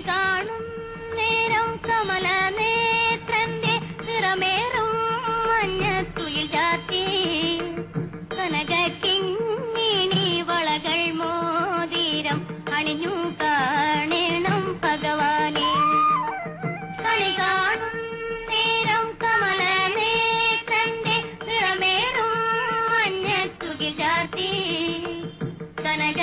കാണും നേരം കമല നേത്രന്റെ നിറമേറും മഞ്ഞത്തുയിൽ ചാത്തി കനകിങ്ങിണി വളകൾ മോതിരം അണിഞ്ഞു കാണണം ഭഗവാനെ കണി കാണും നേരം കമല നേത്രന്റെ നിറമേറും മഞ്ഞത്തുയിൽ ചാത്തി കനക